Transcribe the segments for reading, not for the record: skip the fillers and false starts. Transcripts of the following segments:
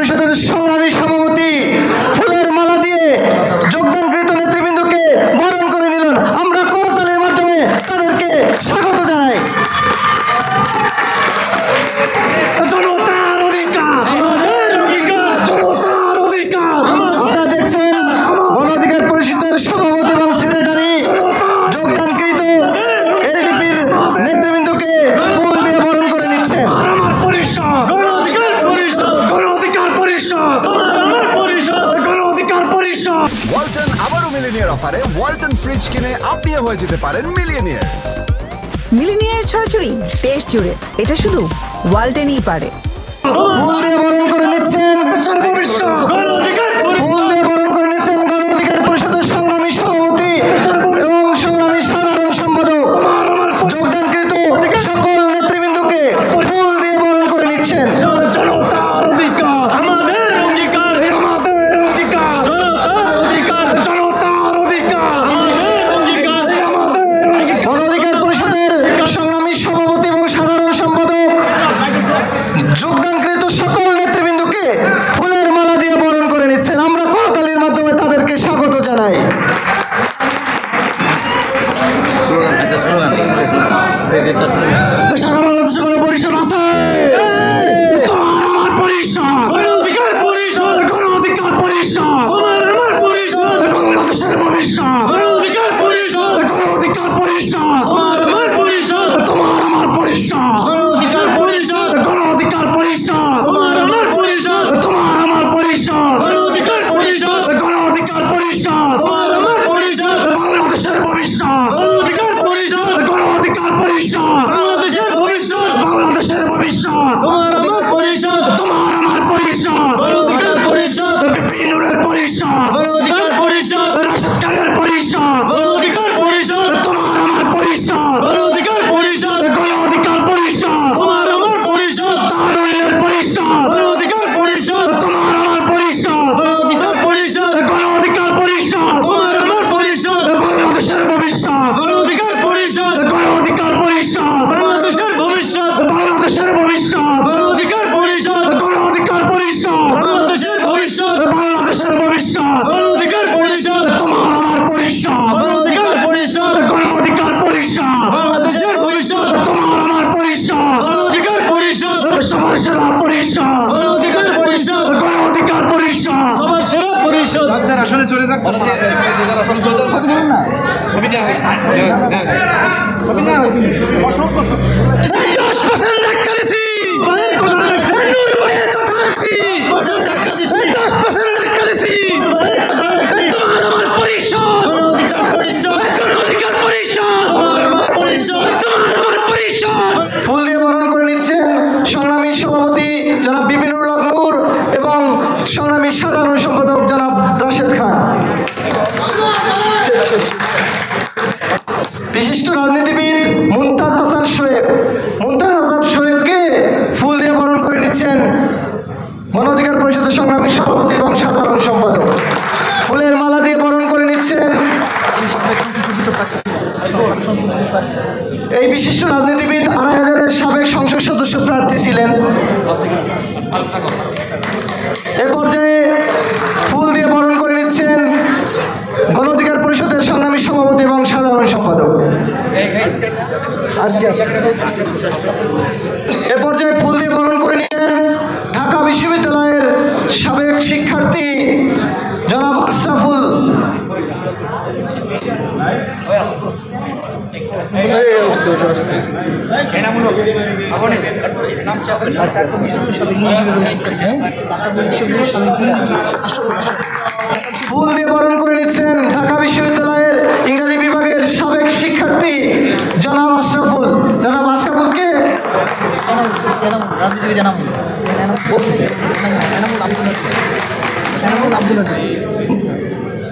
পরিষদের সংগ্রামী সভাপতি ফুলের মালা দিয়ে যোগদানকৃত নেতৃবৃন্দকে বরণ করে নিলেন। আমরা করতালির মাধ্যমে তাদেরকে স্বাগত জানাই। আপনারা দেখছেন গণ অধিকার পরিষদের সভাপতি এবং সেক্রেটারি যোগদানকৃত এলডিপির নেতৃবৃন্দকে ফুল দিয়ে বরণ করে নিচ্ছেন। ওয়ালটন আবারও মিলিনিয়ার অফারে ওয়ালটন ফ্রিজ কিনে আপনিও হয়ে যেতে পারেন মিলিয়নিয়ার। মিলিনিয়ার ছড়াছড়ি দেশ জুড়ে, এটা শুধু ওয়ালটনই পারে। ফুল দিয়ে বরণ করে নিচ্ছেন গণ অধিকার পরিষদের সংগ্রামী সভাপতি এবং সংগ্রামী সাধারণ সম্পাদক যোগদানকৃত সকল নেতৃবৃন্দকে ফুল দিয়ে বরণ করে নিচ্ছেন। গণ অধিকার পরিষদের সংগ্রামী সভাপতি এবং সাধারণ সম্পাদক যোগদানকৃত সকল নেতৃবৃন্দকে ফুলের মালা দিয়ে বরণ করে নিচ্ছেন। আমরা করতালির মাধ্যমে তাদেরকে স্বাগত জানাই। সারা বাংলাদেশে কোনো পরিষদ আছে? আমার পরিষদ, গণ অধিকার পরিষদ, বাংলাদেশের ভবিষ্যৎ, গণ অধিকার পরিষদ, তোমার আমার পরিষদ, গণ অধিকার পরিষদ, তোমার আমার পরিষদ, তোমার আমার পরিষদ, গণ অধিকার পরিষদ, তোমার আমার পরিষদ, বাংলাদেশের ভবিষ্যৎ, গণ অধিকার পরিষদ, বাংলাদেশের ভবিষ্যৎ, তোমার আমার পরিষদ, তোমার আমার পরিষদ, গণ অধিকার পরিষদ, বিপিনুরের পরিষদ, গণ অধিকার পরিষদ, রাশেদ খানের পরিষদ, গণ অধিকার পরিষদ, তোমার আমার পরিষদ, গণ অধিকার পরিষদ, তোমার আমার পরিষদ, তারুণ্যের পরিষদ, গণ অধিকার পরিষদ, তোমার আমার পরিষদ, গণ অধিকার পরিষদ, তোমার আমার পরিষদ, বাংলাদেশের ভবিষ্যৎ, গণ অধিকার পরিষদ, বাংলাদেশের ভবিষ্যৎ, গণ অধিকার পরিষদ, বাংলাদেশের ভবিষ্যৎ, গণ অধিকার পরিষদ, তোমার আমার পরিষদ, গণ অধিকার পরিষদ, বাংলাদেশের ভবিষ্যৎ, তোমার আমার পরিষদ, গণ অধিকার পরিষদ, সবার সেরা পরিষদ, গণ অধিকার পরিষদ, সবার সেরা পরিষদ। আসলে চলে থাকবে ফুল দিয়ে বরণ করে নিচ্ছেন সংগ্রামী সভাপতি জনাব বিপিনুর লখনৌর এবং সংগ্রামী সাধারণ সম্পাদক জনাব রাশেদ খান। বিশিষ্ট রাজনীতিবিদ মুমতাজ হাসান শোয়েবকে ফুল দিয়ে বরণ করে নিচ্ছেন গণ অধিকার পরিষদের সংগ্রামী সভাপতি এবং সাধারণ সম্পাদক। ফুলের মালা দিয়ে বরণ করে নিচ্ছেন এই বিশিষ্ট রাজনীতিবিদ ২,৫০০-এর সাবেক সংসদ সদস্য প্রার্থী ছিলেন। এ পর্যায়ে ফুল দিয়ে বরণ করে নিচ্ছেন গণ অধিকার পরিষদের সংগ্রামী সভাপতি এবং সাধারণ সম্পাদক। এ পর্যায়ে ফুল দিয়ে বরণ করে নিলেন ঢাকা বিশ্ববিদ্যালয়ের সাবেক শিক্ষার্থী জনাব আশরাফুল। ফুল দিয়ে বরণ করে নিচ্ছেন ঢাকা বিশ্ববিদ্যালয়ের ইংরেজি বিভাগের সাবেক শিক্ষার্থী জনাব আশরাফুলকে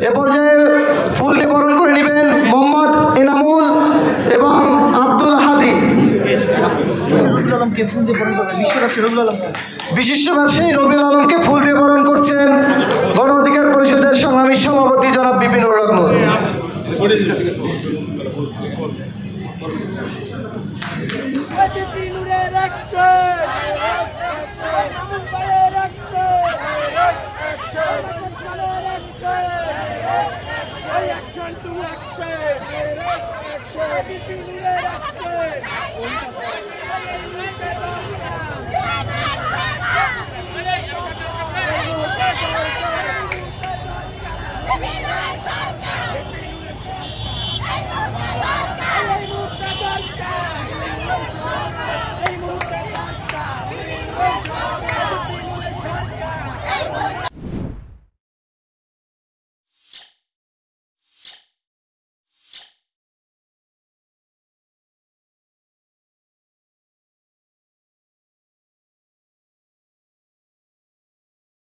এ পর্যায়ে ফুল দিয়ে বরণ করে নেবেন মোহাম্মদ এনামুল এবং আব্দুল হাদি। বিশিষ্ট ব্যবসায়ী রবিউল আলমকে ফুল দিয়ে বরণ করছেন গণ অধিকার পরিষদের সংগ্রামী সভাপতি জনাব বিপিনুর লখনৌ। বিপিনুরের অ্যাকশন